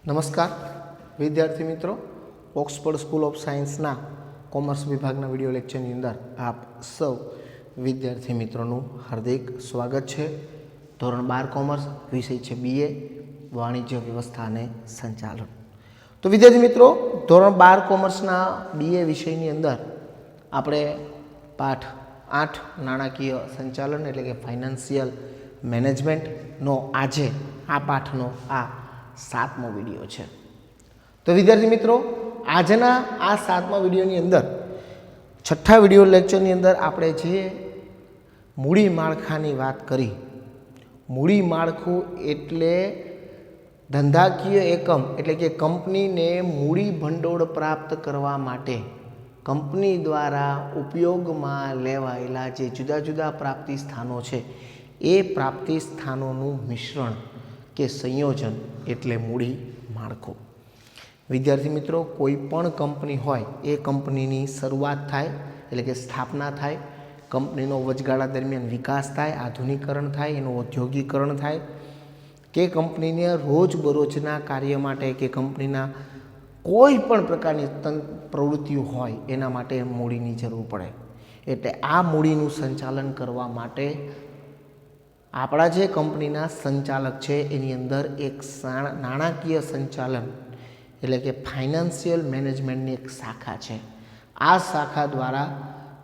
નમસ્કાર વિદ્યાર્થી મિત્રો, ઓક્સફર્ડ સ્કૂલ ઓફ સાયન્સના કોમર્સ વિભાગના વિડીયો લેક્ચરની અંદર આપ સૌ વિદ્યાર્થી મિત્રોનું હાર્દિક સ્વાગત છે. ધોરણ 12 કોમર્સ, વિષય છે BA વાણિજ્ય વ્યવસ્થા અને સંચાલન. તો વિદ્યાર્થી મિત્રો, ધોરણ 12 કોમર્સના BA વિષયની અંદર આપણે પાઠ 8 નાણાકીય સંચાલન એટલે કે ફાઇનાન્શિયલ મેનેજમેન્ટનો આજે આ પાઠનો આ 7મો વિડીયો છે. તો વિદ્યાર્થી મિત્રો, આજના આ 7મા વિડીયોની અંદર 6થા વિડીયો લેક્ચરની અંદર આપણે જે મૂડી માળખાની વાત કરી. મૂડી માળખું એટલે ધંધાકીય એકમ એટલે કે કંપનીને મૂડી ભંડોળ પ્રાપ્ત કરવા માટે કંપની દ્વારા ઉપયોગમાં લેવાયેલા જે જુદા જુદા પ્રાપ્તિ સ્થાનો છે એ પ્રાપ્તિ સ્થાનોનું મિશ્રણ કે સંયોજન એટલે મૂડી માળખું. વિદ્યાર્થી મિત્રો, કોઈ પણ કંપની હોય એ કંપનીની શરૂઆત થાય એટલે કે સ્થાપના થાય, કંપનીનો વચગાળા દરમિયાન વિકાસ થાય, આધુનિકરણ થાય, એનું ઔદ્યોગિકરણ થાય, કે કંપનીને રોજબરોજના કાર્ય માટે કે કંપનીના કોઈ પણ પ્રકારની પ્રવૃત્તિઓ હોય એના માટે મૂડીની જરૂર પડે. એટલે આ મૂડીનું સંચાલન કરવા માટે આપણા જે કંપનીના સંચાલક છે એની અંદર એક નાણાકીય સંચાલન એટલે કે ફાઇનાન્શિયલ મેનેજમેન્ટની એક શાખા છે. આ શાખા દ્વારા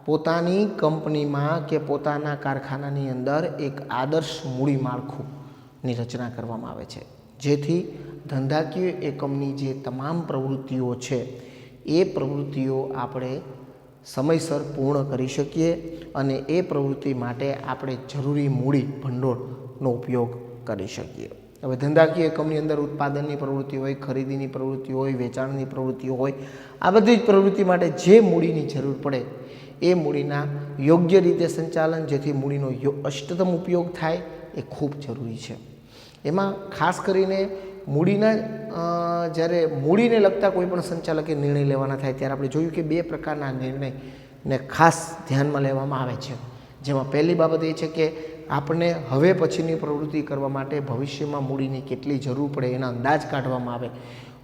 પોતાની કંપનીમાં કે પોતાના કારખાનાની અંદર એક આદર્શ મૂડી માળખુંની રચના કરવામાં આવે છે, જેથી ધંધાકીય એકમની જે તમામ પ્રવૃત્તિઓ છે એ પ્રવૃત્તિઓ આપણે સમયસર પૂર્ણ કરી શકીએ અને એ પ્રવૃત્તિ માટે આપણે જરૂરી મૂડી ભંડોળનો ઉપયોગ કરી શકીએ. હવે ધંધાકીય એકમની અંદર ઉત્પાદનની પ્રવૃત્તિ હોય, ખરીદીની પ્રવૃત્તિ હોય, વેચાણની પ્રવૃત્તિઓ હોય, આ બધી જ પ્રવૃત્તિ માટે જે મૂડીની જરૂર પડે એ મૂડીના યોગ્ય રીતે સંચાલન, જેથી મૂડીનો અષ્ટતમ ઉપયોગ થાય એ ખૂબ જરૂરી છે. એમાં ખાસ કરીને મૂડીના જ્યારે મૂડીને લગતા કોઈ પણ સંચાલકે નિર્ણય લેવાના થાય ત્યારે આપણે જોયું કે 2 પ્રકારના નિર્ણયને ખાસ ધ્યાનમાં લેવામાં આવે છે. જેમાં પહેલી બાબત એ છે કે આપણે હવે પછીની પ્રવૃત્તિ કરવા માટે ભવિષ્યમાં મૂડીની કેટલી જરૂર પડે એના અંદાજ કાઢવામાં આવે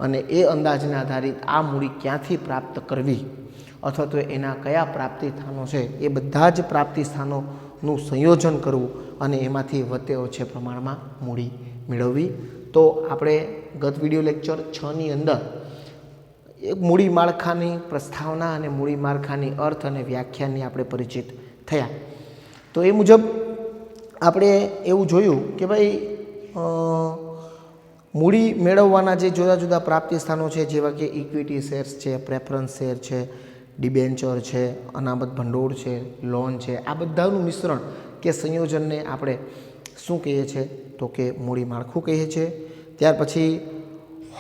અને એ અંદાજને આધારિત આ મૂડી ક્યાંથી પ્રાપ્ત કરવી અથવા તો એના કયા પ્રાપ્તિ સ્થાનો છે એ બધા જ પ્રાપ્તિ સ્થાનોનું સંયોજન કરવું અને એમાંથી વધે ઓછે પ્રમાણમાં મૂડી મેળવવી. તો આપણે ગત વિડીયો લેક્ચર 6ની અંદર એક મૂડી માળખાની પ્રસ્તાવના અને મૂડી માળખાની અર્થ અને વ્યાખ્યાની આપણે પરિચિત થયા. તો એ મુજબ આપણે એવું જોયું કે ભાઈ મૂડી મેળવવાના જે જુદા જુદા પ્રાપ્તિ સ્થાનો છે, જેવા કે ઇક્વિટી શેર્સ છે, પ્રેફરન્સ શેર છે, ડિબેન્ચર છે, અનામત ભંડોળ છે, લોન છે, આ બધાનું મિશ્રણ કે સંયોજનને આપણે શું કહીએ છીએ તો કે મૂડી માળખું કહીએ છીએ. ત્યાર પછી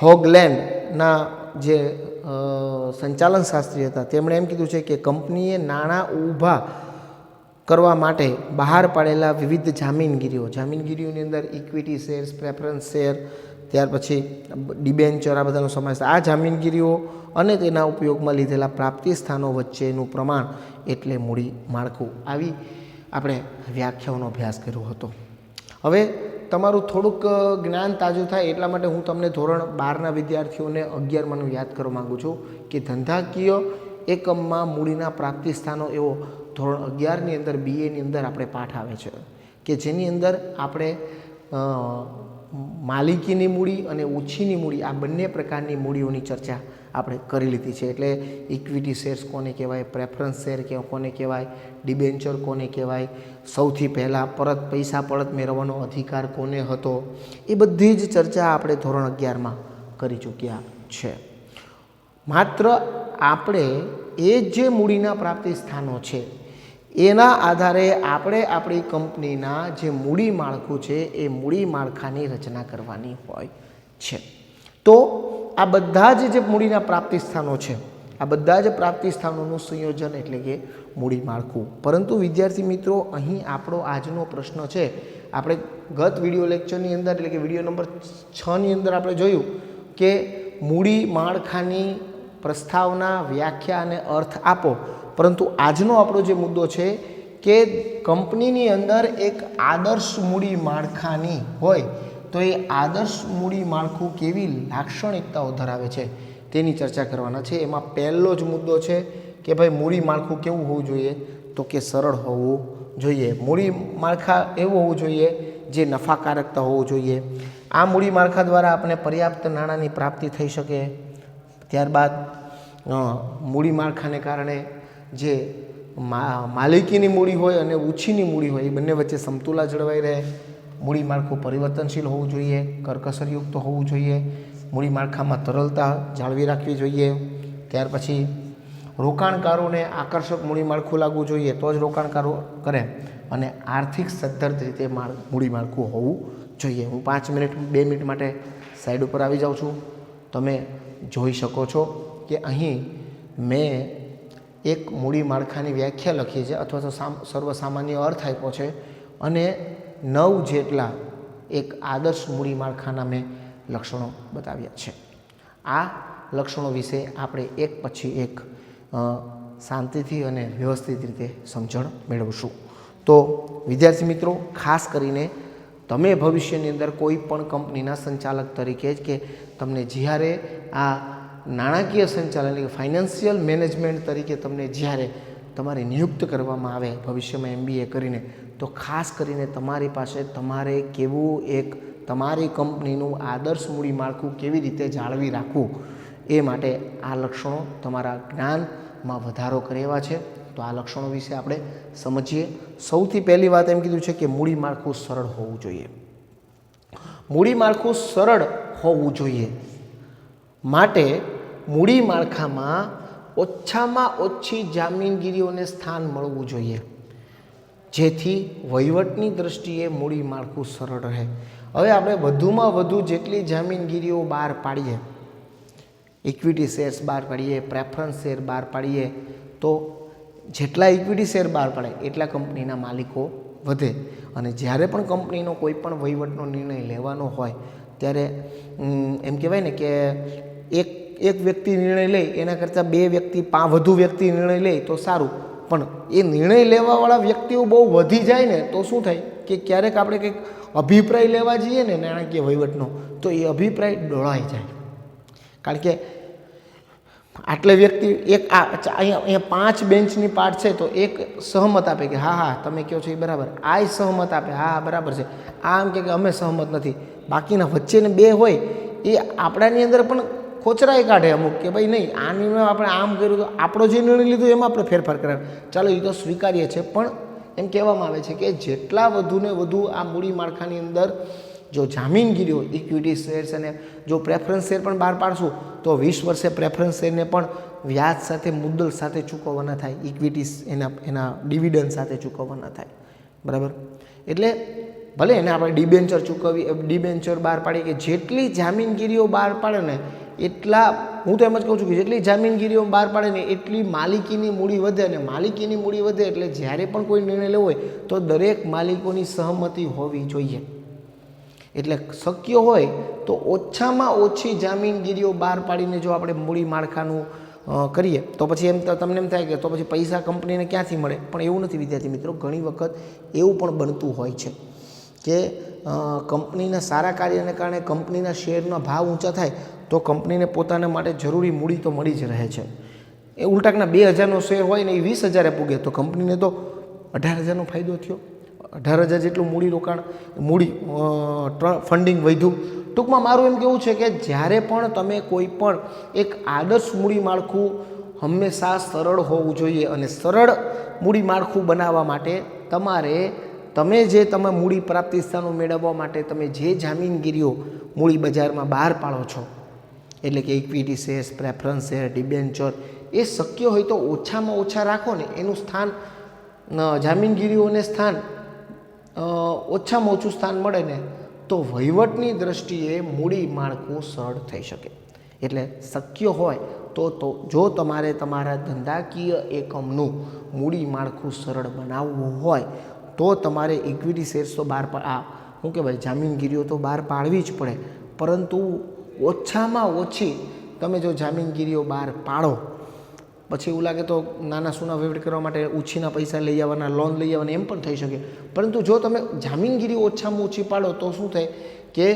હોગલેન્ડના જે સંચાલન શાસ્ત્રી હતા તેમણે એમ કીધું છે કે કંપનીએ નાણાં ઊભા કરવા માટે બહાર પાડેલા વિવિધ જામીનગીરીઓની અંદર ઇક્વિટી શેર્સ, પ્રેફરન્સ શેર, ત્યાર પછી ડિબેન્ચર, આ બધાનો સમાવેશ. આ જામીનગીરીઓ અને તેના ઉપયોગમાં લીધેલા પ્રાપ્તિ સ્થાનો વચ્ચેનું પ્રમાણ એટલે મૂડી માળખું. આવી આપણે વ્યાખ્યાઓનો અભ્યાસ કર્યો હતો. હવે તમારું થોડુંક જ્ઞાન તાજું થાય એટલા માટે હું તમને ધોરણ 12ના વિદ્યાર્થીઓને 11માનું યાદ કરવા માગું છું કે ધંધાકીય એકમમાં મૂડીના પ્રાપ્તિ સ્થાનો એવો ધોરણ 11ની અંદર BAની અંદર આપણે પાઠ આવે છે કે જેની અંદર આપણે માલિકીની મૂડી અને ઓછીની મૂડી આ બંને પ્રકારની મૂડીઓની ચર્ચા આપણે કરી લીધી છે. એટલે ઇક્વિટી શેર્સ કોને કહેવાય, પ્રેફરન્સ શેર કોને કહેવાય, ડિબેન્ચર કોને કહેવાય, સૌથી પહેલાં પૈસા પરત મેળવવાનો અધિકાર કોને હતો, એ બધી જ ચર્ચા આપણે ધોરણ 11માં કરી ચૂક્યા છે. માત્ર આપણે એ જે મૂડીના પ્રાપ્તિ સ્થાનો છે એના આધારે આપણે આપણી કંપનીના જે મૂડી માળખું છે એ મૂડી માળખાની રચના કરવાની હોય છે. તો આ બધા જે મૂડીના પ્રાપ્તિ સ્થાનો છે આ બધા જ પ્રાપ્તિ સ્થાનોનું સંયોજન એટલે કે મૂડી માળખું. પરંતુ વિદ્યાર્થી મિત્રો, અહીં આપણો આજનો પ્રશ્ન છે, આપણે ગત વિડીયો લેક્ચરની અંદર એટલે કે વિડીયો નંબર 6ની અંદર આપણે જોયું કે મૂડી માળખાની પ્રસ્તાવના, વ્યાખ્યા અને અર્થ આપો. પરંતુ આજનો આપણો જે મુદ્દો છે કે કંપનીની અંદર એક આદર્શ મૂડી માળખાની હોય તો એ આદર્શ મૂડી માળખું કેવી લાક્ષણિકતાઓ ધરાવે છે તેની ચર્ચા કરવાના છે. એમાં પહેલો જ મુદ્દો છે કે ભાઈ મૂડી માળખું કેવું હોવું જોઈએ, તો કે સરળ હોવું જોઈએ. મૂડી માળખા એવું હોવું જોઈએ જે નફાકારકતા હોવું જોઈએ. આ મૂડી માળખા દ્વારા આપણે પર્યાપ્ત નાણાંની પ્રાપ્તિ થઈ શકે. ત્યારબાદ મૂડી માળખાને કારણે જે માલિકીની મૂડી હોય અને ઉછીની મૂડી હોય એ બંને વચ્ચે સમતુલા જળવાઈ રહે. મૂડી માળખું પરિવર્તનશીલ હોવું જોઈએ, કરકસરયુક્ત હોવું જોઈએ. મૂડી માળખામાં તરલતા જાળવી રાખવી જોઈએ. ત્યાર પછી રોકાણકારોને આકર્ષક મૂડી માળખું લાગવું જોઈએ, તો જ રોકાણકારો કરે. અને આર્થિક સદ્ધર રીતે મૂડી માળખું હોવું જોઈએ. હું 2 મિનિટ માટે સાઈડ ઉપર આવી જાઉં છું. તમે જોઈ શકો છો કે અહીં મેં એક મૂડી માળખાની વ્યાખ્યા લખી છે અથવા તો સર્વસામાન્ય અર્થ આપ્યો છે અને 9 જેટલા એક આદર્શ મૂડી માળખાના મેં લક્ષણો બતાવ્યા છે. આ લક્ષણો વિશે આપણે એક પછી એક શાંતિથી અને વ્યવસ્થિત રીતે સમજણ મેળવશું. તો વિદ્યાર્થી મિત્રો, ખાસ કરીને તમે ભવિષ્યની અંદર કોઈ પણ કંપનીના સંચાલક તરીકે જ કે તમને જ્યારે આ નાણાકીય સંચાલન એટલે કે ફાઇનાન્શિયલ મેનેજમેન્ટ તરીકે તમને જ્યારે તમારે નિયુક્ત કરવામાં આવે ભવિષ્યમાં MBA કરીને, તો ખાસ કરીને તમારી પાસે તમારે કેવું એક તમારી કંપનીનું આદર્શ મૂડી માળખું કેવી રીતે જાળવી રાખવું એ માટે આ લક્ષણો તમારા જ્ઞાનમાં વધારો કરે એવા છે. તો આ લક્ષણો વિશે આપણે સમજીએ. સૌથી પહેલી વાત એમ કીધું છે કે મૂડી માળખું સરળ હોવું જોઈએ. મૂડી માળખું સરળ હોવું જોઈએ માટે મૂડી માળખામાં ઓછામાં ઓછી જામીનગીરીઓને સ્થાન મળવું જોઈએ, જેથી વહીવટની દ્રષ્ટિએ મૂડી માળખું સરળ રહે. હવે આપણે વધુમાં વધુ જેટલી જામીનગીરીઓ બહાર પાડીએ, ઇક્વિટી શેર્સ બહાર પાડીએ, પ્રેફરન્સ શેર બહાર પાડીએ, તો જેટલા ઇક્વિટી શેર બહાર પાડે એટલા કંપનીના માલિકો વધે. અને જ્યારે પણ કંપનીનો કોઈ પણ વહીવટનો નિર્ણય લેવાનો હોય ત્યારે એમ કહેવાય ને કે એક વ્યક્તિ નિર્ણય લે એના કરતાં વધુ વ્યક્તિ નિર્ણય લે તો સારું, પણ એ નિર્ણય લેવાવાળા વ્યક્તિઓ બહુ વધી જાય ને તો શું થાય કે ક્યારેક આપણે કંઈક અભિપ્રાય લેવા જઈએ ને નાણાકીય વહીવટનો, તો એ અભિપ્રાય ડોળાઈ જાય. કારણ કે આટલે વ્યક્તિ અહીંયા 5 બેન્ચની પાર્ટ છે, તો એક સહમત આપે કે હા તમે કહો છો એ બરાબર, આ સહમત આપે હા બરાબર છે, આ એમ કે અમે સહમત નથી. બાકીના વચ્ચેને 2 હોય એ આપણાની અંદર પણ ખોચરાઈ કાઢે અમુક કે ભાઈ નહીં, આ નિર્ણય આપણે આમ કર્યું તો આપણો જે નિર્ણય લીધો એમાં આપણે ફેરફાર કરાવે. ચાલો એ તો સ્વીકારીએ છીએ, પણ એમ કહેવામાં આવે છે કે જેટલા વધુને વધુ આ મૂડી માળખાની અંદર જો જામીનગીરીઓ ઇક્વિટી શેર્સ અને જો પ્રેફરન્સ શેર પણ બહાર પાડશું તો 20 વર્ષે પ્રેફરન્સ શેરને પણ વ્યાજ સાથે મુદ્દલ સાથે ચૂકવવાના થાય, ઇક્વિટીસ એના ડિવિડન્ડ સાથે ચૂકવવાના થાય. બરાબર? એટલે ભલે એને આપણે ડિબેન્ચર બહાર પાડીએ કે જેટલી જામીનગીરીઓ બહાર પાડે ને એટલા, હું તો એમ જ કહું છું કે જેટલી જામીનગીરીઓ બહાર પાડે ને એટલી માલિકીની મૂડી વધે, અને માલિકીની મૂડી વધે એટલે જ્યારે પણ કોઈ નિર્ણય લેવો હોય તો દરેક માલિકોની સહમતિ હોવી જોઈએ. એટલે શક્ય હોય તો ઓછામાં ઓછી જામીનગીરીઓ બહાર પાડીને જો આપણે મૂડી માળખાનું કરીએ તો પછી તમને એમ થાય કે તો પછી પૈસા કંપનીને ક્યાંથી મળે, પણ એવું નથી વિદ્યાર્થી મિત્રો. ઘણી વખત એવું પણ બનતું હોય છે કે કંપનીના સારા કાર્યને કારણે કંપનીના શેરના ભાવ ઊંચા થાય તો કંપનીને પોતાના માટે જરૂરી મૂડી તો મળી જ રહે છે. એ ઉલટાકના 2000નો શેર હોય ને એ 20000 પૂગે તો કંપનીને તો 18000નો ફાયદો થયો, 18000 જેટલું મૂડી ફંડિંગ વધ્યું. ટૂંકમાં મારું એમ કહેવું છે કે જ્યારે પણ તમે કોઈ પણ એક આદર્શ મૂડી માળખું હંમેશા સરળ હોવું જોઈએ, અને સરળ મૂડી માળખું બનાવવા માટે તમે મૂડી પ્રાપ્તિ સ્થાનો મેળવવા માટે તમે જે જામીનગીરીઓ મૂડી બજારમાં બહાર પાડો છો, એટલે કે equity shares, preference share, debenture, એ શક્ય હોય તો ઓછામાં ઓછા રાખો ને. એનું સ્થાન જામીનગીરીઓને સ્થાન ઓછામાં ઓછું સ્થાન મળે ને તો વહીવટની દ્રષ્ટિએ મૂડી માળખું સરળ થઈ શકે. એટલે શક્ય હોય તો જો તમારે તમારા ધંધાકીય એકમનું મૂડી માળખું સરળ બનાવવું હોય તો તમારે ઇક્વિટી શેર્સ તો જામીનગીરીઓ તો બહાર પાડવી જ પડે. પરંતુ ઓછામાં ઓછી તમે જો જામીનગીરીઓ બહાર પાડો, પછી એવું લાગે તો નાના સૂના વહીવટ કરવા માટે ઉછીના પૈસા લઈ આવવાના, લોન લઈ આવવાના, એમ પણ થઈ શકે. પરંતુ જો તમે જામીનગીરી ઓછામાં ઓછી પાડો તો શું થાય કે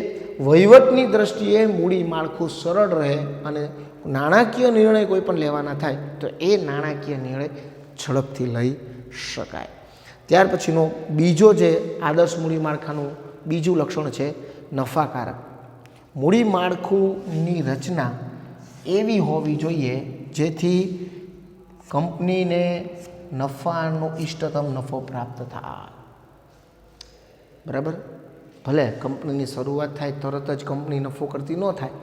વહીવટની દ્રષ્ટિએ મૂડી માળખું સરળ રહે અને નાણાકીય નિર્ણય કોઈ પણ લેવાના થાય તો એ નાણાકીય નિર્ણય ઝડપથી લઈ શકાય. ત્યાર પછીનો બીજો જે આદર્શ મૂડી માળખાનું બીજું લક્ષણ છે નફાકારક. મૂડી માળખુંની રચના એવી હોવી જોઈએ જેથી કંપનીને નફાનો ઇષ્ટતમ નફો પ્રાપ્ત થાય. બરાબર, ભલે કંપનીની શરૂઆત થાય તરત જ કંપની નફો કરતી ન થાય,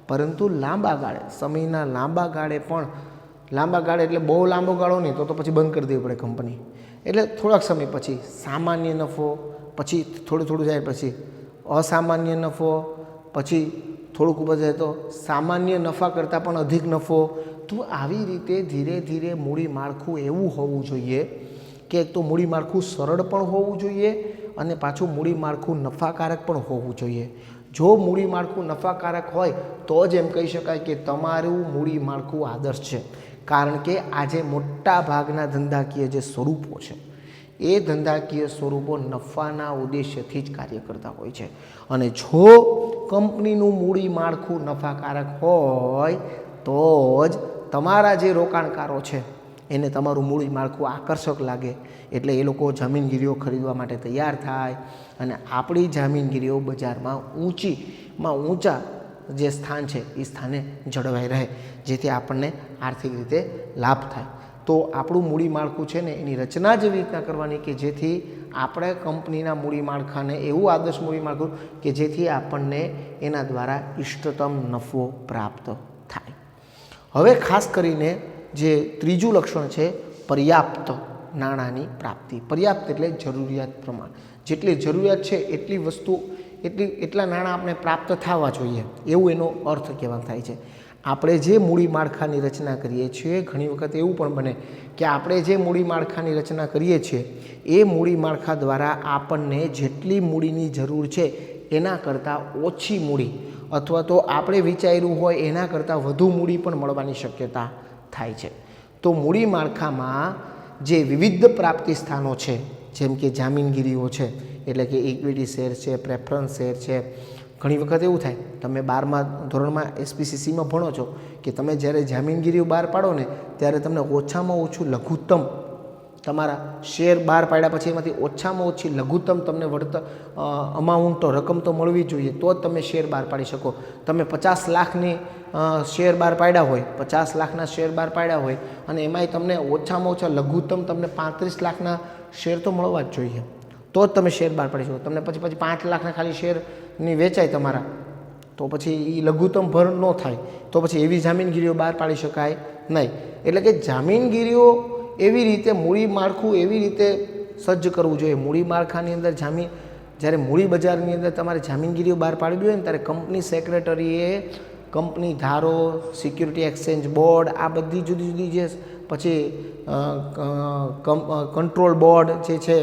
પરંતુ લાંબા ગાળે, સમયના લાંબા ગાળે પણ, લાંબા ગાળે એટલે બહુ લાંબો ગાળો નહીં, તો પછી બંધ કરી દેવી પડે કંપની. એટલે થોડાક સમય પછી સામાન્ય નફો, પછી થોડું જાય પછી અસામાન્ય નફો, પછી થોડુંક ઉપર જાય તો સામાન્ય નફા કરતાં પણ અધિક નફો. તો આવી રીતે ધીરે ધીરે મૂડી માળખું એવું હોવું જોઈએ કે એક તો મૂડી માળખું સરળ પણ હોવું જોઈએ અને પાછું મૂડી માળખું નફાકારક પણ હોવું જોઈએ. જો મૂડી માળખું નફાકારક હોય તો જ એમ કહી શકાય કે તમારું મૂડી માળખું આદર્શ છે. કારણ કે આજે મોટા ભાગના ધંધાકીય જે સ્વરૂપો છે એ ધંધાકીય સ્વરૂપો નફાના ઉદ્દેશ્યથી જ કાર્ય કરતા હોય છે. અને જો કંપનીનું મૂડી માળખું નફાકારક હોય તો જ તમારા જે રોકાણકારો છે એને તમારું મૂડી માળખું આકર્ષક લાગે, એટલે એ લોકો જમીનગીરીઓ ખરીદવા માટે તૈયાર થાય અને આપણી જમીનગીરીઓ બજારમાં ઊંચા જે સ્થાન છે એ સ્થાને જળવાઈ રહે, જેથી આપણને આર્થિક રીતે લાભ થાય. તો આપણું મૂડી માળખું છે ને એની રચના જ એવી રીતના કરવાની કે જેથી આપણે કંપનીના મૂડી માળખાને એવું આદર્શ મૂડી માળખું કે જેથી આપણને એના દ્વારા ઇષ્ટતમ નફો પ્રાપ્ત થાય. હવે ખાસ કરીને જે ત્રીજું લક્ષણ છે પર્યાપ્ત નાણાંની પ્રાપ્તિ. પર્યાપ્ત એટલે જરૂરિયાત પ્રમાણ, જેટલી જરૂરિયાત છે એટલી વસ્તુ એટલા નાણાં આપણે પ્રાપ્ત થવા જોઈએ, એવું એનો અર્થ કહેવાનો થાય છે. આપણે જે મૂડી માળખાની રચના કરીએ છીએ, ઘણી વખત એવું પણ બને કે આપણે જે મૂડી માળખાની રચના કરીએ છીએ એ મૂડી માળખા દ્વારા આપણને જેટલી મૂડીની જરૂર છે એના કરતાં ઓછી મૂડી અથવા તો આપણે વિચાર્યું હોય એના કરતાં વધુ મૂડી પણ મળવાની શક્યતા થાય છે. તો મૂડી માળખામાં જે વિવિધ પ્રાપ્તિ સ્થાનો છે, જેમ કે જામીનગીરીઓ છે, એટલે કે ઇક્વિટી શેર છે, પ્રેફરન્સ શેર છે. ઘણી વખત એવું થાય, તમે 12મા ધોરણમાં SPCCમાં ભણો છો કે તમે જ્યારે જામીનગીરીઓ બહાર પાડો ને ત્યારે તમને ઓછામાં ઓછું લઘુત્તમ તમારા શેર બહાર પાડ્યા પછી એમાંથી ઓછામાં ઓછી લઘુત્તમ તમને વળતર અમાઉન્ટ તો રકમ તો મળવી જોઈએ તો જ તમે શેર બહાર પાડી શકો. તમે 50 લાખની શેર બહાર પાડ્યા હોય, 50 લાખના શેર બહાર પાડ્યા હોય અને એમાંય તમને ઓછામાં ઓછા લઘુત્તમ તમને 35 લાખના શેર તો મળવા જ જોઈએ, તો જ તમે શેર બહાર પાડી શકો. તમને પછી 5 લાખના ખાલી શેરની વેચાય તમારા, તો પછી એ લઘુત્તમ ભર ન થાય, તો પછી એવી જામીનગીરીઓ બહાર પાડી શકાય નહીં. એટલે કે જામીનગીરીઓ એવી રીતે મૂડી માળખું એવી રીતે સજ્જ કરવું જોઈએ. મૂડી માળખાની અંદર જ્યારે મૂડી બજારની અંદર તમારે જામીનગીરીઓ બહાર પાડવી હોય ને ત્યારે કંપની સેક્રેટરીએ કંપની ધારો, સિક્યુરિટી એક્સચેન્જ બોર્ડ, આ બધી જુદી જુદી જે પછી કંટ્રોલ બોર્ડ જે છે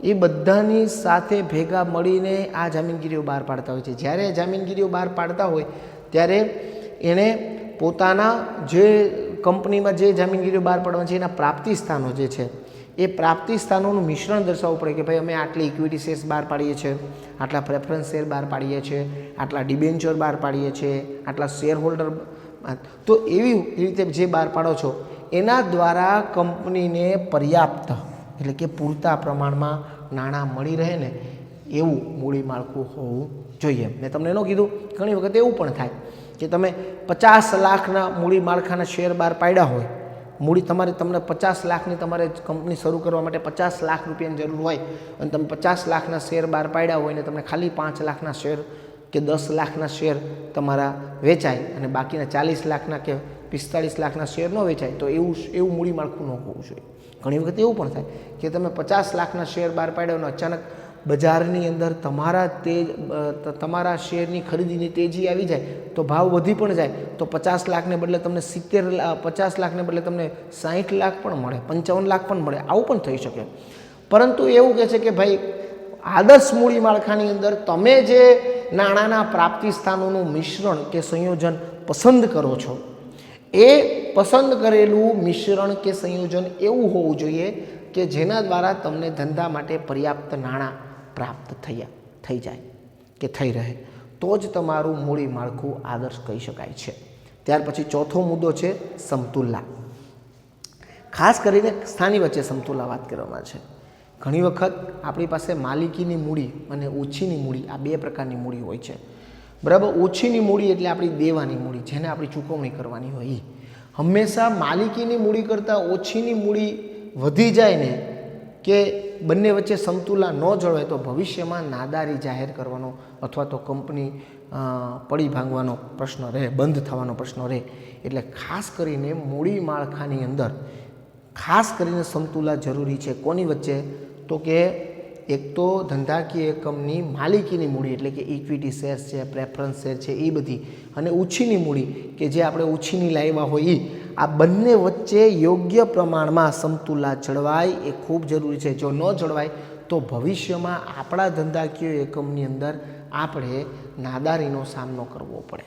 એ બધાની સાથે ભેગા મળીને આ જામીનગીરીઓ બહાર પાડતા હોય છે. જ્યારે જામીનગીરીઓ બહાર પાડતા હોય ત્યારે એણે પોતાના જે કંપનીમાં જે જામીનગીરીઓ બહાર પાડવાની છે એના પ્રાપ્તિ સ્થાનો જે છે એ પ્રાપ્તિ સ્થાનોનું મિશ્રણ દર્શાવવું પડે કે ભાઈ અમે આટલી ઇક્વિટી શેર્સ બહાર પાડીએ છીએ, આટલા પ્રેફરન્સ શેર બહાર પાડીએ છીએ, આટલા ડિબેન્ચર બહાર પાડીએ છીએ, આટલા શેર હોલ્ડર. તો એવી રીતે જે બહાર પાડો છો એના દ્વારા કંપનીને પર્યાપ્ત એટલે કે પૂરતા પ્રમાણમાં નાણાં મળી રહે ને એવું મૂડી માળખું હોવું જોઈએ. મેં તમને ન કીધું, ઘણી વખત એવું પણ થાય કે તમે 50 લાખના મૂડી માળખાના શેર બહાર પાડ્યા હોય, તમને 50 લાખની તમારે કંપની શરૂ કરવા માટે 50 લાખ રૂપિયાની જરૂર હોય અને તમે 50 લાખના શેર બહાર પાડ્યા હોય ને તમને ખાલી 5 લાખના શેર કે 10 લાખના શેર તમારા વેચાય અને બાકીના 40 લાખના કે 45 લાખના શેર ન વેચાય, તો એવું મૂડી માળખું ન હોવું જોઈએ. ઘણી વખત એવું પણ થાય કે તમે 50 લાખના શેર બહાર પાડ્યા અને અચાનક બજારની અંદર તમારા શેરની ખરીદીની તેજી આવી જાય તો ભાવ વધી પણ જાય, તો 50 લાખને બદલે તમને 50 લાખને બદલે તમને 60 લાખ પણ મળે, 55 લાખ પણ મળે, આવું પણ થઈ શકે. પરંતુ એવું કહે છે કે ભાઈ આદર્શ મૂડી માળખાની અંદર તમે જે નાણાંના પ્રાપ્તિ સ્થાનોનું મિશ્રણ કે સંયોજન પસંદ કરો છો એ પસંદ કરેલું મિશ્રણ કે સંયોજન એવું હોવું જોઈએ કે જેના દ્વારા તમને ધંધા માટે પર્યાપ્ત નાણાં પ્રાપ્ત થઈ જાય. કે થઈ રહે, તો જ તમારું મૂડી માળખું આદર્શ કહી શકાય છે. ત્યાર પછી ચોથો મુદ્દો છે સમતુલા. ખાસ કરીને સ્થાની વચ્ચે સમતુલા વાત કરવામાં છે. ઘણી વખત આપણી પાસે માલિકીની મૂડી અને ઓછીની મૂડી, આ બે પ્રકારની મૂડી હોય છે. બરાબર. ઓછીની મૂડી એટલે આપણી દેવાની મૂડી, જેને આપણી ચૂકવણી કરવાની હોય એ. હંમેશા માલિકીની મૂડી કરતાં ઓછીની મૂડી વધી જાય ને કે બંને વચ્ચે સમતુલા ન જળવાય તો ભવિષ્યમાં નાદારી જાહેર કરવાનો અથવા તો કંપની પડી ભાંગવાનો પ્રશ્ન રહે, બંધ થવાનો પ્રશ્ન રહે. એટલે ખાસ કરીને મૂડી માળખાની અંદર ખાસ કરીને સમતુલા જરૂરી છે. કોની વચ્ચે? તો કે એક તો ધંધાકીય એકમની માલિકીની મૂડી એટલે કે ઇક્વિટી શેર્સ છે, પ્રેફરન્સ શેર છે, એ બધી, અને ઓછીની મૂડી કે જે આપણે ઓછીની લાવ્યા હોય એ, આ બંને વચ્ચે યોગ્ય પ્રમાણમાં સમતુલા જળવાય એ ખૂબ જરૂરી છે. જો ન જળવાય તો ભવિષ્યમાં આપણા ધંધાકીય એકમની અંદર આપણે નાદારીનો સામનો કરવો પડે.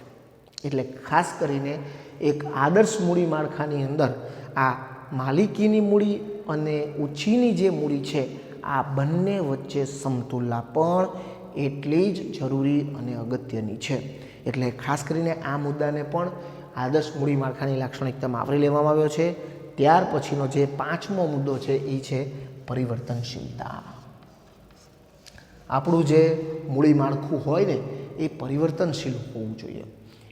એટલે ખાસ કરીને એક આદર્શ મૂડી માળખાની અંદર આ માલિકીની મૂડી અને ઓછીની જે મૂડી છે આ બંને વચ્ચે સમતુલા પણ એટલી જ જરૂરી અને અગત્યની છે. એટલે ખાસ કરીને આ મુદ્દાને પણ આદર્શ મૂડી માળખાની લાક્ષણિકતામાં આવરી લેવામાં આવ્યો છે. ત્યાર પછીનો જે પાંચમો મુદ્દો છે એ છે પરિવર્તનશીલતા. આપણું જે મૂડી માળખું હોય ને એ પરિવર્તનશીલ હોવું જોઈએ.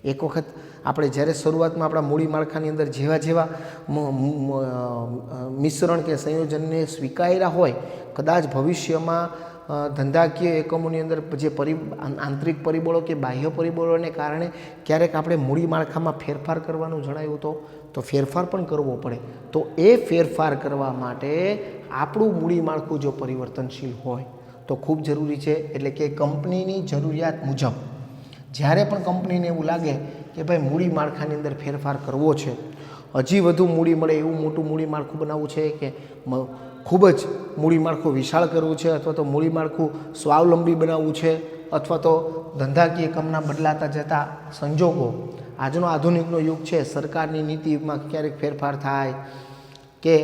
એક વખત આપણે જ્યારે શરૂઆતમાં આપણા મૂડી માળખાની અંદર જેવા જેવા મિશ્રણ કે સંયોજનને સ્વીકાર્યા હોય, કદાચ ભવિષ્યમાં ધંધાકીય એકમોની અંદર જે આંતરિક પરિબળો કે બાહ્ય પરિબળોને કારણે ક્યારેક આપણે મૂડી માળખામાં ફેરફાર કરવાનું જણાયું તો ફેરફાર પણ કરવો પડે. તો એ ફેરફાર કરવા માટે આપણું મૂડી માળખું જો પરિવર્તનશીલ હોય તો ખૂબ જરૂરી છે. એટલે કે કંપનીની જરૂરિયાત મુજબ જ્યારે પણ કંપનીને એવું લાગે કે ભાઈ મૂડી માળખાની અંદર ફેરફાર કરવો છે, હજી વધુ મૂડી મળે એવું મોટું મૂડી માળખું બનાવવું છે કે ખૂબ જ મૂડી માળખું વિશાળ કરવું છે, અથવા તો મૂડી માળખું સ્વાવલંબી બનાવવું છે, અથવા તો ધંધાકીય એકમના બદલાતા જતા સંજોગો, આજનો આધુનિકનો યુગ છે, સરકારની નીતિમાં ક્યારેક ફેરફાર થાય કે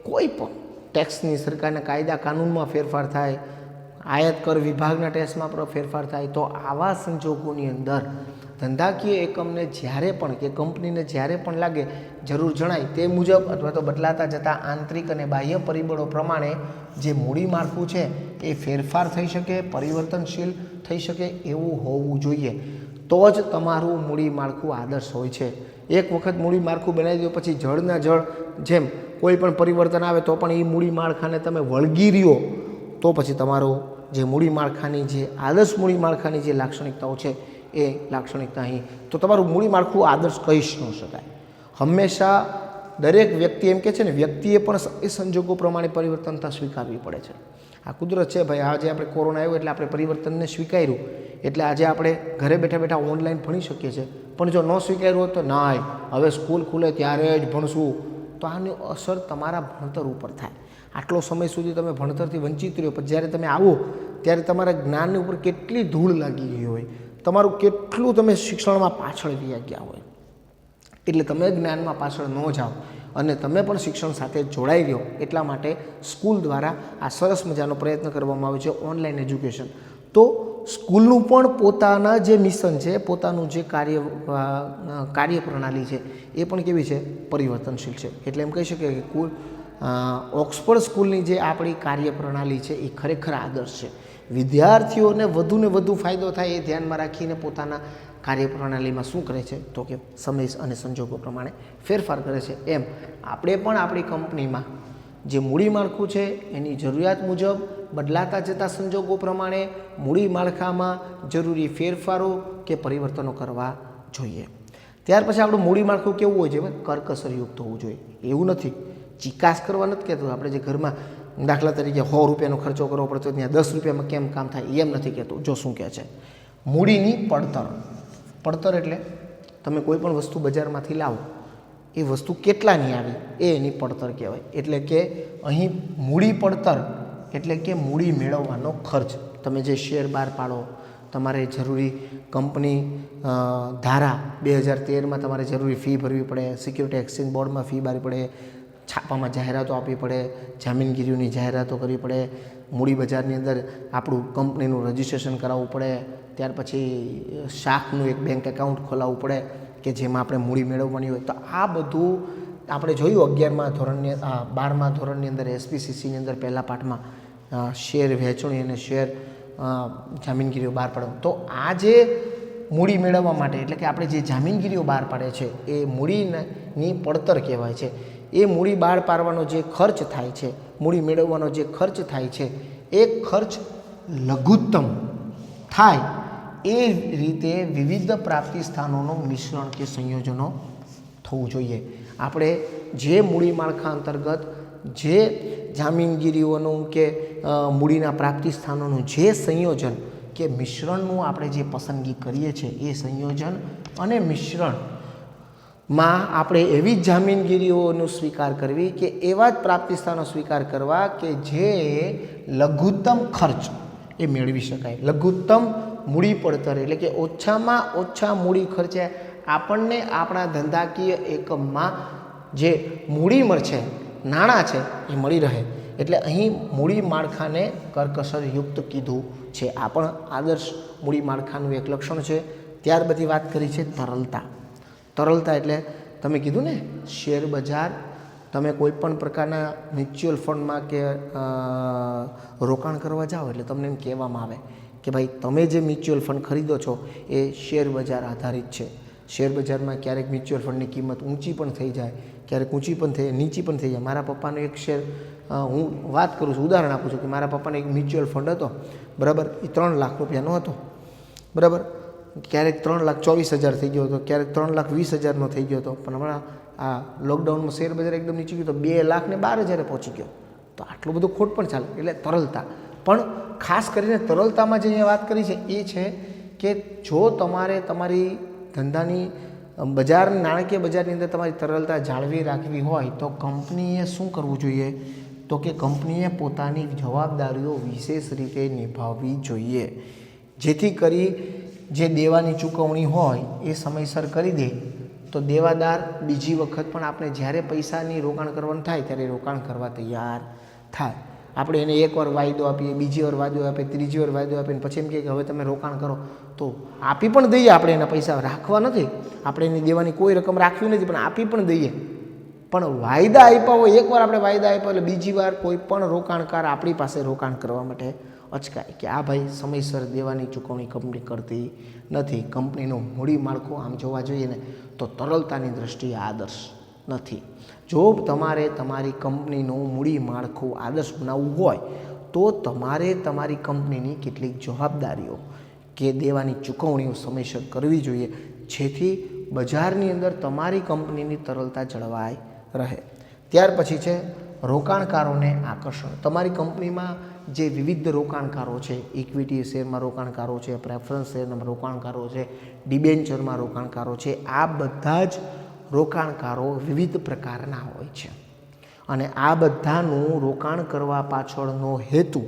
કોઈ પણ ટેક્સની સરકારના કાયદા કાનૂનમાં ફેરફાર થાય, આયાત કર વિભાગના ટેક્સમાં પણ ફેરફાર થાય, તો આવા સંજોગોની અંદર ધંધાકીય એકમને જ્યારે પણ કે કંપનીને જ્યારે પણ લાગે જરૂર જણાય તે મુજબ અથવા તો બદલાતા જતા આંતરિક અને બાહ્ય પરિબળો પ્રમાણે જે મૂડી માળખું છે એ ફેરફાર થઈ શકે, પરિવર્તનશીલ થઈ શકે એવું હોવું જોઈએ. તો જ તમારું મૂડી માળખું આદર્શ હોય છે. એક વખત મૂડી માળખું બનાવી દો પછી જળના જળ જેમ કોઈ પણ પરિવર્તન આવે તો પણ એ મૂડી માળખાને તમે વળગી રહ્યો તો પછી તમારો જે મૂડી માળખાની જે આદર્શ મૂડી માળખાની જે લાક્ષણિકતાઓ છે એ લાક્ષણિકતા અહીં તો તમારું મૂડી માળખું આદર્શ કહી ન શકાય. હંમેશા દરેક વ્યક્તિ એમ કહે છે ને, વ્યક્તિએ પણ એ સંજોગો પ્રમાણે પરિવર્તનતા સ્વીકારવી પડે છે. આ કુદરત છે ભાઈ. આજે આપણે કોરોના આવ્યો એટલે આપણે પરિવર્તનને સ્વીકાર્યું, એટલે આજે આપણે ઘરે બેઠા બેઠા ઓનલાઈન ભણી શકીએ છીએ. પણ જો ન સ્વીકાર્યું હોત તો ના, હવે સ્કૂલ ખુલે ત્યારે જ ભણશું, તો આની અસર તમારા ભણતર ઉપર થાય. આટલો સમય સુધી તમે ભણતરથી વંચિત રહ્યો, પછી જ્યારે તમે આવો ત્યારે તમારા જ્ઞાનની ઉપર કેટલી ધૂળ લાગી ગઈ હોય, તમારું કેટલું તમે શિક્ષણમાં પાછળ રહ્યા ગયા હોય. એટલે તમે જ્ઞાનમાં પાછળ ન જાઓ અને તમે પણ શિક્ષણ સાથે જોડાઈ રહ્યો, એટલા માટે સ્કૂલ દ્વારા આ સરસ મજાનો પ્રયત્ન કરવામાં આવે છે, ઓનલાઈન એજ્યુકેશન. તો સ્કૂલનું પણ પોતાના જે મિશન છે, પોતાનું જે કાર્યપ્રણાલી છે એ પણ કેવી છે? પરિવર્તનશીલ છે. એટલે એમ કહી શકીએ કે કુલ ઓક્સફર્ડ સ્કૂલની જે આપણી કાર્યપ્રણાલી છે એ ખરેખર આદર્શ છે. વિદ્યાર્થીઓને વધુને વધુ ફાયદો થાય એ ધ્યાનમાં રાખીને પોતાના કાર્યપ્રણાલીમાં શું કરે છે તો કે સમય અને સંજોગો પ્રમાણે ફેરફાર કરે છે. એમ આપણે પણ આપણી કંપનીમાં જે મૂડી માળખું છે એની જરૂરિયાત મુજબ બદલાતા જતા સંજોગો પ્રમાણે મૂડી માળખામાં જરૂરી ફેરફારો કે પરિવર્તનો કરવા જોઈએ. ત્યાર પછી આપણું મૂડી માળખું કેવું હોય છે? કરકસરયુક્ત હોવું જોઈએ. એવું નથી ચિકાસ કરવા નથી કહેતો. આપણે જે ઘરમાં દાખલા તરીકે 100 રૂપિયાનો ખર્ચો કરવો પડતો ત્યાં 10 રૂપિયામાં કેમ કામ થાય એમ નથી કહેતો. જો શું કહે છે, મૂડીની પડતર. પડતર એટલે તમે કોઈ પણ વસ્તુ બજારમાંથી લાવો, એ વસ્તુ કેટલાની આવી એ એની પડતર કહેવાય. એટલે કે અહીં મૂડી પડતર એટલે કે મૂડી મેળવવાનો ખર્ચ. તમે જે શેર બહાર પાડો, તમારે જરૂરી કંપની ધારા 2013માં તમારે જરૂરી ફી ભરવી પડે, સિક્યુરિટી એક્સચેન્જ બોર્ડમાં ફી ભરવી પડે, છાપામાં જાહેરાતો આપવી પડે, જામીનગીરીઓની જાહેરાતો કરવી પડે, મૂડી બજારની અંદર આપણું કંપનીનું રજિસ્ટ્રેશન કરાવવું પડે, ત્યાર પછી શાખનું એક બેંક એકાઉન્ટ ખોલાવવું પડે કે જેમાં આપણે મૂડી મેળવવાની હોય. તો આ બધું આપણે જોયું 12મા ધોરણની અંદર SPCCની અંદર પહેલા પાઠમાં શેર વહેંચણી અને શેર જામીનગીરીઓ બહાર પાડો. તો આ જે મૂડી મેળવવા માટે એટલે કે આપણે જે જામીનગીરીઓ બહાર પાડે છે એ મૂડીની પડતર કહેવાય છે. એ મૂડી બહાર પાડવાનો જે ખર્ચ થાય છે, મૂડી મેળવવાનો જે ખર્ચ થાય છે, એ ખર્ચ લઘુત્તમ થાય એ રીતે વિવિધ પ્રાપ્તિ સ્થાનોનું મિશ્રણ કે સંયોજનો થવું જોઈએ. આપણે જે મૂડી માળખા અંતર્ગત જે જામીનગીરીઓનું કે મૂડીના પ્રાપ્તિ સ્થાનોનું જે સંયોજન કે મિશ્રણનું આપણે જે પસંદગી કરીએ છીએ એ સંયોજન અને મિશ્રણમાં આપણે એવી જ જામીનગીરીઓનો સ્વીકાર કરવી કે એવા જ પ્રાપ્તિ સ્થાનો સ્વીકાર કરવા કે જે લઘુત્તમ ખર્ચ એ મેળવી શકાય. લઘુત્તમ મૂડી પડતર એટલે કે ઓછામાં ઓછા મૂડી ખર્ચે આપણને આપણા ધંધાકીય એકમમાં જે મૂડી મળશે, નાણાં છે એ મળી રહે. એટલે અહીં મૂડી માળખાને કરકસરયુક્ત કીધું છે. આ પણ આદર્શ મૂડી માળખાનું એક લક્ષણ છે. ત્યાર બધી વાત કરી છે તરલતા. તરલતા એટલે તમે કીધું ને શેર બજાર, તમે કોઈ પણ પ્રકારના મ્યુચ્યુઅલ ફંડમાં કે રોકાણ કરવા જાઓ એટલે તમને એમ કહેવામાં આવે કે ભાઈ તમે જે મ્યુચ્યુઅલ ફંડ ખરીદો છો એ શેર બજાર આધારિત છે. શેર બજારમાં ક્યારેક મ્યુચ્યુઅલ ફંડની કિંમત ઊંચી પણ થઈ જાય, ક્યારેક ઊંચી પણ થઈ નીચી પણ થઈ જાય. મારા પપ્પાનો એક શેર, હું વાત કરું છું, ઉદાહરણ આપું છું કે મારા પપ્પાનો એક મ્યુચ્યુઅલ ફંડ હતો, બરાબર, એ 3 લાખ રૂપિયાનો હતો, બરાબર. ક્યારેક 3,24,000 થઈ ગયો હતો, ક્યારેક 3,20,000નો થઈ ગયો હતો. પણ હમણાં આ લોકડાઉનમાં શેર બજાર એકદમ નીચે ગયું તો 2,12,000 પહોંચી ગયો. તો આટલું બધું ખોટ પણ ચાલે. એટલે તરલતા પણ ખાસ કરીને તરલતામાં જે અહીંયા વાત કરી છે એ છે કે જો તમારે તમારી ધંધાની બજાર, નાણાકીય બજારની અંદર તમારી તરલતા જાળવી રાખવી હોય તો કંપનીએ શું કરવું જોઈએ? તો કે કંપનીએ પોતાની જવાબદારીઓ વિશેષ રીતે નિભાવવી જોઈએ, જેથી કરી જે દેવાની ચૂકવણી હોય એ સમયસર કરી દે તો દેવાદાર બીજી વખત પણ આપણે જ્યારે પૈસાની રોકાણ કરવાનું થાય ત્યારે રોકાણ કરવા તૈયાર થાય. આપણે એને એકવાર વાયદો આપીએ, બીજી વાર વાયદો આપીએ, ત્રીજી વાર વાયદો આપીને પછી એમ કહે કે હવે તમે રોકાણ કરો, તો આપી પણ દઈએ. આપણે એના પૈસા રાખવા નથી, આપણે એની દેવાની કોઈ રકમ રાખવી નથી, પણ આપી પણ દઈએ. પણ વાયદા આપ્યા હોય, એકવાર આપણે વાયદા આપ્યા એટલે બીજી વાર કોઈ પણ રોકાણકાર આપણી પાસે રોકાણ કરવા માટે અચકાય કે આ ભાઈ સમયસર દેવાની ચૂકવણી કંપની કરતી નથી. કંપનીનું મૂડી માળખું આમ જોવા જોઈએ ને તો તરલતાની દ્રષ્ટિએ આદર્શ નથી. જો તમારે તમારી કંપનીનું મૂડી માળખું આદર્શ બનાવવું હોય તો તમારે તમારી કંપનીની કેટલીક જવાબદારીઓ કે દેવાની ચૂકવણીઓ સમયસર કરવી જોઈએ, જેથી બજારની અંદર તમારી કંપનીની તરલતા જળવાઈ રહે. ત્યાર પછી છે રોકાણકારોને આકર્ષણ. તમારી કંપનીમાં જે વિવિધ રોકાણકારો છે, ઇક્વિટી શેરમાં રોકાણકારો છે, પ્રેફરન્સ શેરમાં રોકાણકારો છે, ડિબેન્ચરમાં રોકાણકારો છે, આ બધા જ રોકાણકારો વિવિધ પ્રકારના હોય છે અને આ બધાનું રોકાણ કરવા પાછળનો હેતુ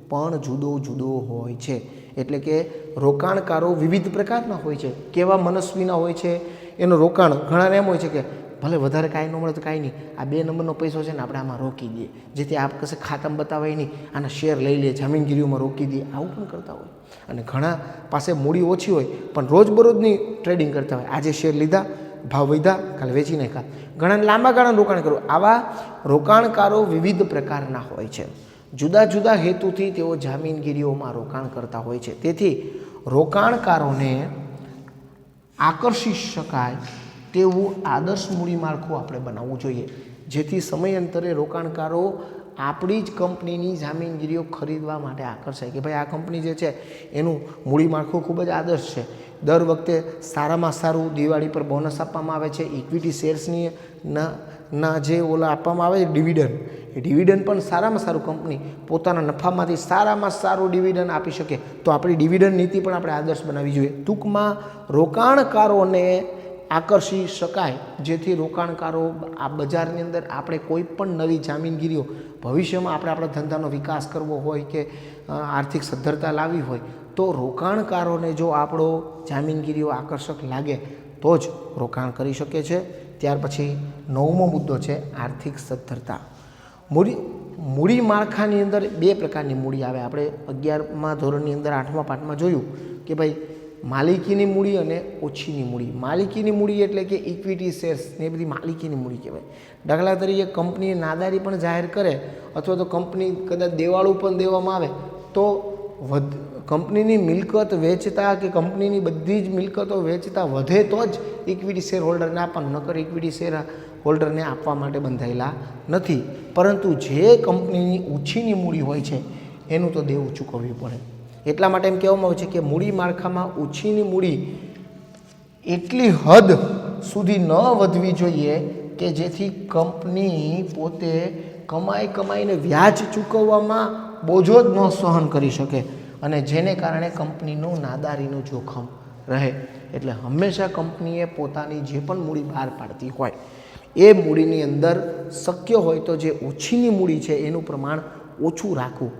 પણ જુદો જુદો હોય છે. એટલે કે રોકાણકારો વિવિધ પ્રકારના હોય છે. કેવા મનસ્વીના હોય છે એનું રોકાણ ઘણાને એમ હોય છે કે ભલે વધારે કાંઈ ન મળે તો કાંઈ નહીં, આ 2 નંબરનો પૈસો છે ને આપણે આમાં રોકી દઈએ, જેથી આપ કશે ખાતામાં બતાવાય નહીં, આના શેર લઈ લે, જામીનગીરીઓમાં રોકી દઈએ, આવું પણ કરતા હોય. અને ઘણા પાસે મૂડી ઓછી હોય પણ રોજબરોજની ટ્રેડિંગ કરતા હોય. આજે શેર લીધા, ભાવ વધ્યા, કાલે વેચી નાખ્યા. ઘણાને લાંબા ગાળાનું રોકાણ કરવું. આવા રોકાણકારો વિવિધ પ્રકારના હોય છે. જુદા જુદા હેતુથી તેઓ જામીનગીરીઓમાં રોકાણ કરતા હોય છે. તેથી રોકાણકારોને આકર્ષી શકાય તેવું આદર્શ મૂડી માળખું આપણે બનાવવું જોઈએ, જેથી સમયાંતરે રોકાણકારો આપણી જ કંપનીની જામીનગીરીઓ ખરીદવા માટે આકર્ષાય કે ભાઈ આ કંપની જે છે એનું મૂડી માળખું ખૂબ જ આદર્શ છે. દર વખતે સારામાં સારું દિવાળી પર બોનસ આપવામાં આવે છે. ઇક્વિટી શેર્સની ના જે ઓલા આપવામાં આવે છે ડિવિડન્ડ, એ ડિવિડન્ડ પણ સારામાં સારું કંપની પોતાના નફામાંથી સારામાં સારું ડિવિડન્ડ આપી શકે. તો આપણી ડિવિડન્ડ નીતિ પણ આપણે આદર્શ બનાવવી જોઈએ. ટૂંકમાં રોકાણકારોને આકર્ષી શકાય, જેથી રોકાણકારો આ બજારની અંદર આપણે કોઈ પણ નવી જામીનગીરીઓ ભવિષ્યમાં આપણે આપણા ધંધાનો વિકાસ કરવો હોય કે આર્થિક સદ્ધરતા લાવવી હોય તો રોકાણકારોને જો આપણો જામીનગીરીઓ આકર્ષક લાગે તો જ રોકાણ કરી શકે છે. ત્યાર પછી 9મો મુદ્દો છે આર્થિક સદ્ધરતા. મૂડી માળખાની અંદર 2 પ્રકારની મૂડી આવે. આપણે 11મા ધોરણની અંદર 8મા પાઠમાં જોયું કે ભાઈ માલિકીની મૂડી અને ઓછીની મૂડી. માલિકીની મૂડી એટલે કે ઇક્વિટી શેર્સ ને એ બધી માલિકીની મૂડી કહેવાય. દાખલા તરીકે કંપનીએ નાદારી પણ જાહેર કરે અથવા તો કંપની કદાચ દેવાળું પણ દેવામાં આવે તો કંપનીની મિલકત વેચતા કે કંપનીની બધી જ મિલકતો વેચતા વધે તો જ ઇક્વિટી શેર હોલ્ડરને આપવાનું, નકર ઇક્વિટી શેર હોલ્ડરને આપવા માટે બંધાયેલા નથી. પરંતુ જે કંપનીની ઓછીની મૂડી હોય છે એનું તો દેવું ચૂકવવી પડે. એટલા માટે એમ કહેવામાં આવે છે કે મૂડી માળખામાં ઓછીની મૂડી એટલી હદ સુધી ન વધવી જોઈએ કે જેથી કંપની પોતે કમાઈને વ્યાજ ચૂકવવામાં બોજો જ ન સહન કરી શકે અને જેને કારણે કંપનીનું નાદારીનું જોખમ રહે. એટલે હંમેશા કંપનીએ પોતાની જે પણ મૂડી બહાર પાડતી હોય એ મૂડીની અંદર શક્ય હોય તો જે ઓછીની મૂડી છે એનું પ્રમાણ ઓછું રાખવું.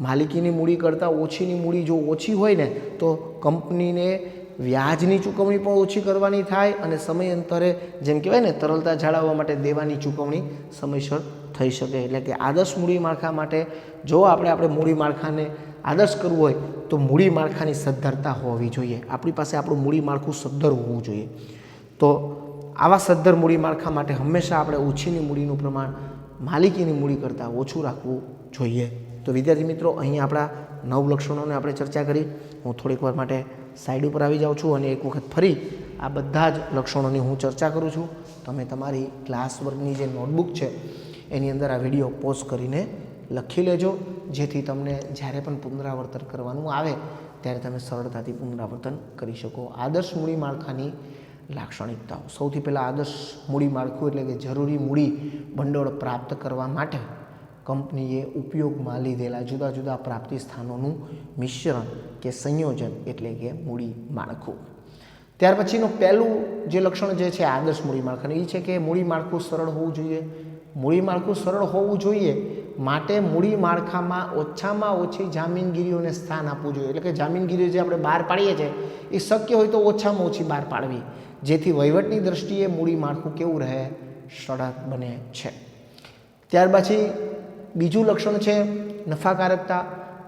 માલિકીની મૂડી કરતાં ઓછીની મૂડી જો ઓછી હોય ને તો કંપનીને વ્યાજની ચૂકવણી પણ ઓછી કરવાની થાય અને સમયાંતરે જેમ કહેવાય ને તરલતા જાળવવા માટે દેવાની ચૂકવણી સમયસર થઈ શકે. એટલે કે આદર્શ મૂડી માળખા માટે જો આપણે મૂડી માળખાને આદર્શ કરવું હોય તો મૂડી માળખાની સદ્ધરતા હોવી જોઈએ. આપણી પાસે આપણું મૂડી માળખું સદ્ધર હોવું જોઈએ. તો આવા સદ્ધર મૂડી માળખા માટે હંમેશા આપણે ઓછીની મૂડીનું પ્રમાણ માલિકીની મૂડી કરતાં ઓછું રાખવું જોઈએ. તો વિદ્યાર્થી મિત્રો, અહીં આપણા 9 લક્ષણોને આપણે ચર્ચા કરી. હું થોડીક વાર માટે સાઈડ ઉપર આવી જાઉં છું અને એક વખત ફરી આ બધા જ લક્ષણોની હું ચર્ચા કરું છું. તમે તમારી ક્લાસ વર્ગની જે નોટબુક છે એની અંદર આ વિડીયો પોઝ કરીને લખી લેજો, જેથી તમને જ્યારે પણ પુનરાવર્તન કરવાનું આવે ત્યારે તમે સરળતાથી પુનરાવર્તન કરી શકો. આદર્શ મૂડી માળખાની લાક્ષણિકતાઓ. સૌથી પહેલાં આદર્શ મૂડી માળખું એટલે કે જરૂરી મૂડી ભંડોળ પ્રાપ્ત કરવા માટે કંપનીએ ઉપયોગમાં લીધેલા જુદા જુદા પ્રાપ્તિ સ્થાનોનું મિશ્રણ કે સંયોજન એટલે કે મૂડી માળખું. ત્યાર પછીનું પહેલું જે લક્ષણ જે છે આદર્શ મૂડી માળખાનું એ છે કે મૂડી માળખું સરળ હોવું જોઈએ. મૂડી માળખું સરળ હોવું જોઈએ માટે મૂડી માળખામાં ઓછામાં ઓછી જામીનગીરીઓને સ્થાન આપવું જોઈએ. એટલે કે જામીનગીરીઓ જે આપણે બહાર પાડીએ છીએ એ શક્ય હોય તો ઓછામાં ઓછી બહાર પાડવી, જેથી વહીવટની દ્રષ્ટિએ મૂડી માળખું કેવું રહે, સરળ બને છે. ત્યાર પછી બીજું લક્ષણ છે નફાકારકતા.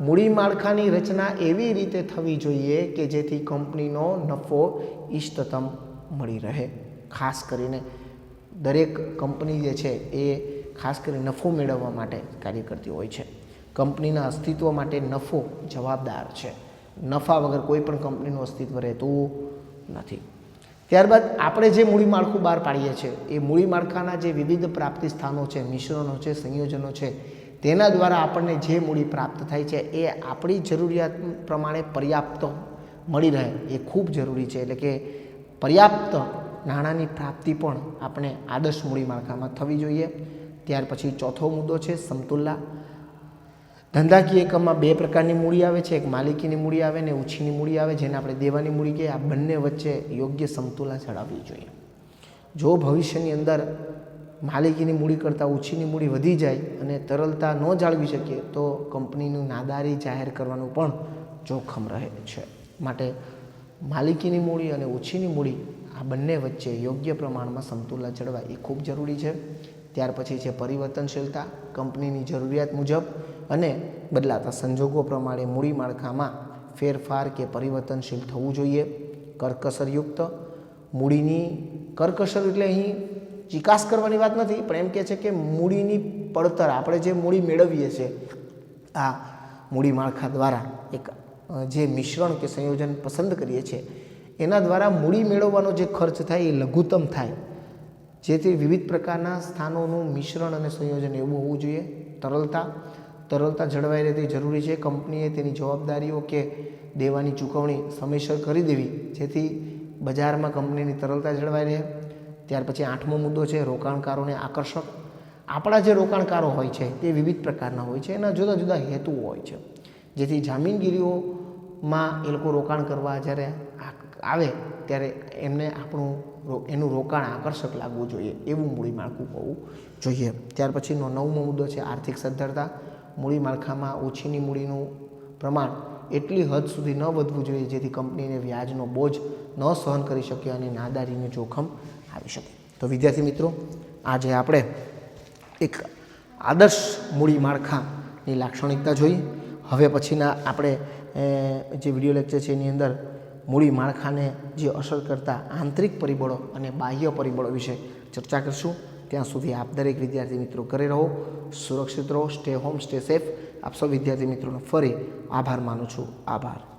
મૂડી માળખાની રચના એવી રીતે થવી જોઈએ કે જેથી કંપનીનો નફો ઇષ્ટતમ મળી રહે. ખાસ કરીને દરેક કંપની જે છે એ ખાસ કરીને નફો મેળવવા માટે કાર્ય કરતી હોય છે. કંપનીના અસ્તિત્વ માટે નફો જવાબદાર છે. નફા વગર કોઈ પણ કંપનીનું અસ્તિત્વ રહેતું નથી. ત્યારબાદ આપણે જે મૂડી માળખું બહાર પાડીએ છીએ એ મૂડી માળખાના જે વિવિધ પ્રાપ્તિ સ્થાનો છે, મિશ્રણો છે, સંયોજનો છે, તેના દ્વારા આપણને જે મૂડી પ્રાપ્ત થાય છે એ આપણી જરૂરિયાત પ્રમાણે પર્યાપ્ત મળી રહે એ ખૂબ જરૂરી છે. એટલે કે પર્યાપ્ત નાણાંની પ્રાપ્તિ પણ આપણે આદર્શ મૂડી માળખામાં થવી જોઈએ. ત્યાર પછી ચોથો મુદ્દો છે સમતુલા. ધંધાકીય એકમમાં 2 પ્રકારની મૂડી આવે છે. એક માલિકીની મૂડી આવે ને ઓછીની મૂડી આવે, જેને આપણે દેવાની મૂડી કહીએ. આ બંને વચ્ચે યોગ્ય સમતુલા જાળવવી જોઈએ. જો ભવિષ્યની અંદર માલિકીની મૂડી કરતાં ઓછીની મૂડી વધી જાય અને તરલતા ન જાળવી શકીએ તો કંપનીનું નાદારી જાહેર કરવાનું પણ જોખમ રહે છે. માટે માલિકીની મૂડી અને ઓછીની મૂડી આ બંને વચ્ચે યોગ્ય પ્રમાણમાં સમતુલા જળવાય એ ખૂબ જરૂરી છે. ત્યાર પછી છે પરિવર્તનશીલતા. કંપનીની જરૂરિયાત મુજબ અને બદલાતા સંજોગો પ્રમાણે મૂડી માળખામાં ફેરફાર કે પરિવર્તનશીલ થવું જોઈએ. કરકસરયુક્ત. મૂડીની કરકસર એટલે અહીં ચિકાસ કરવાની વાત નથી, પણ એમ કહે છે કે મૂડીની પડતર, આપણે જે મૂડી મેળવીએ છીએ આ મૂડી માળખા દ્વારા એક જે મિશ્રણ કે સંયોજન પસંદ કરીએ છીએ એના દ્વારા મૂડી મેળવવાનો જે ખર્ચ થાય એ લઘુત્તમ થાય, જેથી વિવિધ પ્રકારના સ્થાનોનું મિશ્રણ અને સંયોજન એવું હોવું જોઈએ. તરલતા જળવાઈ રહે તે જરૂરી છે. કંપનીએ તેની જવાબદારીઓ કે દેવાની ચૂકવણી સમયસર કરી દેવી, જેથી બજારમાં કંપનીની તરલતા જળવાઈ રહે. ત્યાર પછી 8મો મુદ્દો છે રોકાણકારોને આકર્ષક. આપણા જે રોકાણકારો હોય છે તે વિવિધ પ્રકારના હોય છે, એના જુદા જુદા હેતુઓ હોય છે, જેથી જામીનગીરીઓમાં એ લોકો રોકાણ કરવા જ્યારે આવે ત્યારે એમને એનું રોકાણ આકર્ષક લાગવું જોઈએ એવું મૂડી માળખું હોવું જોઈએ. ત્યાર પછીનો 9મો મુદ્દો છે આર્થિક સદ્ધરતા. મૂડી માળખામાં ઓછીની મૂડીનું પ્રમાણ એટલી હદ સુધી ન વધવું જોઈએ જેથી કંપનીને વ્યાજનો બોજ ન સહન કરી શકે અને નાદારીનું જોખમ આવી શકે. તો વિદ્યાર્થી મિત્રો, આજે આપણે એક આદર્શ મૂડી માળખાની લાક્ષણિકતા જોઈ. હવે પછીના આપણે જે વિડીયો લેક્ચર છે એની અંદર મૂડી માળખાને જે અસર કરતા આંતરિક પરિબળો અને બાહ્ય પરિબળો વિશે ચર્ચા કરીશું. ત્યાં સુધી આપ દરેક વિદ્યાર્થી મિત્રો ઘરે રહો, સુરક્ષિત રહો, સ્ટે હોમ, સ્ટે સેફ. આપ સૌ વિદ્યાર્થી મિત્રોનો ફરી આભાર માનું છું. આભાર.